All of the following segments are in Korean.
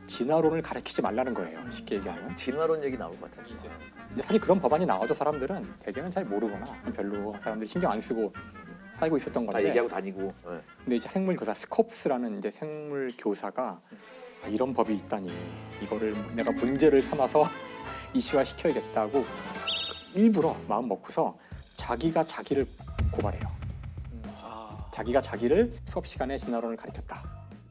진화론을 가르치지 말라는 거예요. 쉽게 얘기하면. 진화론 얘기 나올 것 같았어. 근데 사실 그런 법안이 나와도 사람들은 대개는 잘 모르거나 별로 사람들이 신경 안 쓰고 살고 있었던 다 건데. 얘기하고 다니고. 네. 근데 이제 생물 교사 스콥스라는 이제 생물 교사가 이런 법이 있다니 이거를 내가 문제를 삼아서 이슈화 시켜야겠다고 일부러 마음 먹고서 자기가 자기를 고발해요. 자기가 자기를 수업 시간에 진화론을 가르쳤다.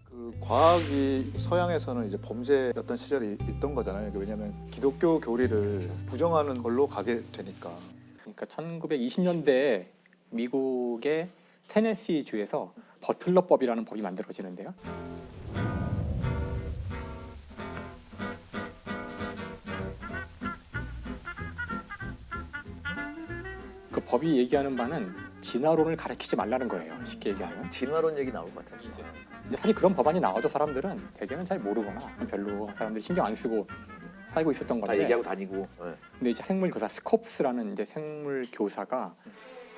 그 과학이 서양에서는 이제 범죄였던 시절이 있던 거잖아요. 왜냐하면 기독교 교리를 부정하는 걸로 가게 되니까. 그러니까 1920년대에 미국의 테네시 주에서 버틀러법이라는 법이 만들어지는데요. 그 법이 얘기하는 바는 진화론을 가르치지 말라는 거예요. 쉽게 얘기하면. 진화론 얘기 나올 것 같았어. 근데 사실 그런 법안이 나와도 사람들은 대개는 잘 모르거나 별로 사람들이 신경 안 쓰고 살고 있었던 다 건데. 얘기하고 다니고. 네. 근데 이제 생물 교사 스콥스라는 이제 생물 교사가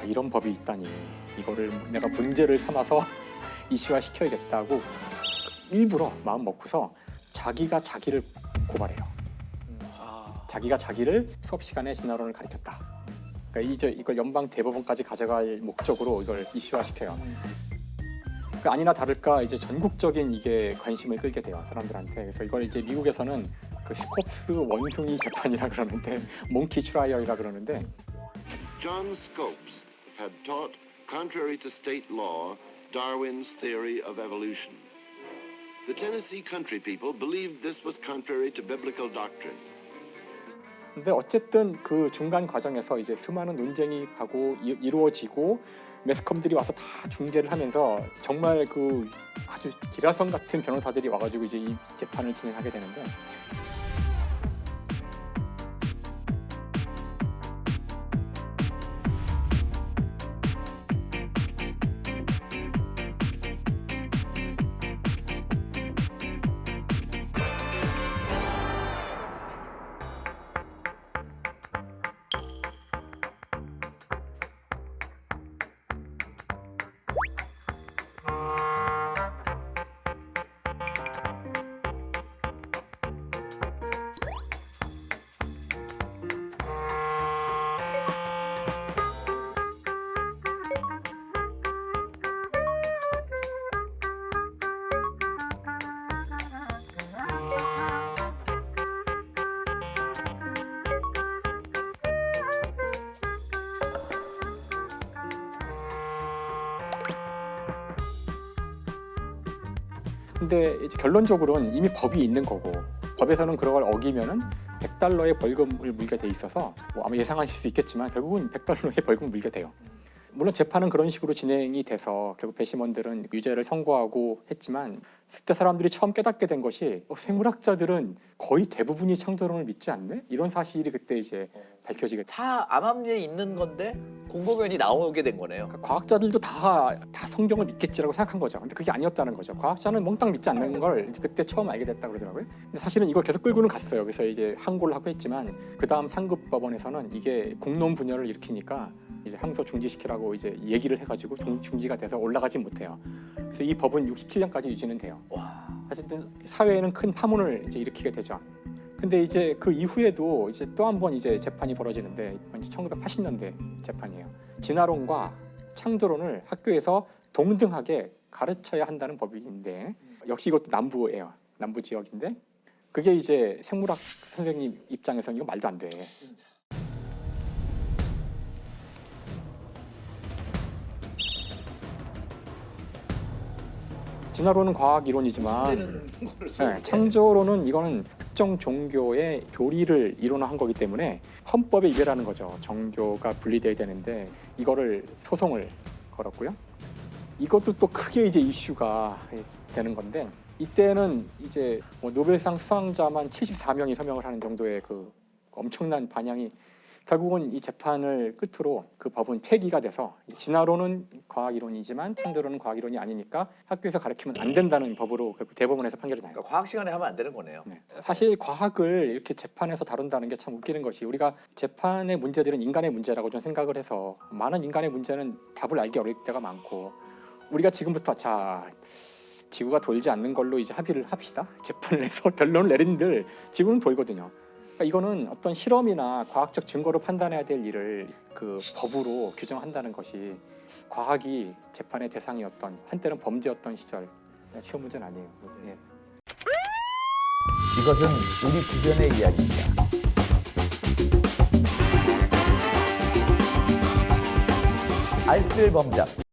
이런 법이 있다니 이거를 내가 문제를 삼아서 이슈화 시켜야겠다고 일부러 마음 먹고서 자기가 자기를 고발해요. 자기가 자기를 수업 시간에 진화론을 가르쳤다. 그러니까 이걸 연방 대법원까지 가져갈 목적으로 이걸 이슈화 시켜요. 그 아니나 다를까 이제 전국적인 이게 관심을 끌게 돼요, 사람들한테. 그래서 이걸 이제 미국에서는 그 스콥스 원숭이 재판이라 그러는데, 몽키 트라이얼이라 그러는데. John Scopes had taught, contrary to state law, Darwin's theory of evolution. The Tennessee country people believed this was contrary to biblical doctrine. 근데 어쨌든 그 중간 과정에서 이제 수많은 논쟁이 가고 이루어지고 매스컴들이 와서 다 중계를 하면서 정말 그 아주 기라성 같은 변호사들이 와가지고 이제 이 재판을 진행하게 되는데. 근데 이제 결론적으로는 이미 법이 있는 거고, 법에서는 그걸 어기면은 $100의 벌금을 물게 돼 있어서 뭐 아마 예상하실 수 있겠지만 결국은 $100의 벌금을 물게 돼요. 물론 재판은 그런 식으로 진행이 돼서 결국 배심원들은 유죄를 선고하고 했지만, 그때 사람들이 처음 깨닫게 된 것이 생물학자들은 거의 대부분이 창조론을 믿지 않네? 이런 사실이 그때 이제 밝혀지게 돼요. 다 암암리에 있는 건데 공보면이 나오게 된 거네요. 그러니까 과학자들도 다 성경을 믿겠지라고 생각한 거죠. 근데 그게 아니었다는 거죠. 과학자는 몽땅 믿지 않는 걸 이제 그때 처음 알게 됐다 그러더라고요. 근데 사실은 이걸 계속 끌고는 갔어요. 그래서 이제 항고를 하고 했지만 그 다음 상급 법원에서는 이게 공론 분열을 일으키니까 이제 항소 중지시키라고 이제 얘기를 해가지고 중지가 돼서 올라가지 못해요. 그래서 이 법은 67년까지 유지는 돼요. 와. 어쨌든 사회에는 큰 파문을 이제 일으키게 되죠. 근데 이제 그 이후에도 이제 또 한 번 이제 재판이 벌어지는데, 이건 이제 1980년대 재판이에요. 진화론과 창조론을 학교에서 동등하게 가르쳐야 한다는 법인데, 역시 이것도 남부예요. 남부 지역인데, 그게 이제 생물학 선생님 입장에서는 이거 말도 안 돼. 진화론은 과학 이론이지만 창조론은 이거는 특정 종교의 교리를 이론화한 거기 때문에 헌법에 위배라는 거죠. 정교가 분리돼야 되는데 이거를 소송을 걸었고요. 이것도 또 크게 이제 이슈가 되는 건데, 이때는 이제 뭐 노벨상 수상자만 74명이 서명을 하는 정도의 그 엄청난 반향이, 결국은 이 재판을 끝으로 그 법은 폐기가 돼서 진화론은 과학이론이지만 창조론은 과학이론이 아니니까 학교에서 가르치면 안 된다는 법으로 대법원에서 판결이 나요. 그러니까 과학 시간에 하면 안 되는 거네요. 네. 사실 과학을 이렇게 재판에서 다룬다는 게 참 웃기는 것이, 우리가 재판의 문제들은 인간의 문제라고 좀 생각을 해서 많은 인간의 문제는 답을 알기 어려울 때가 많고, 우리가 지금부터 자 지구가 돌지 않는 걸로 이제 합의를 합시다. 재판을 해서 결론을 내린들 지구는 돌거든요. 그러니까 이거는 어떤 실험이나 과학적 증거로 판단해야 될 일을 그 법으로 규정한다는 것이 과학이 재판의 대상이었던 한때는 범죄였던 시절 쉬운 문제는 아니에요. 예. 이것은 우리 주변의 이야기입니다. 알쓸범잡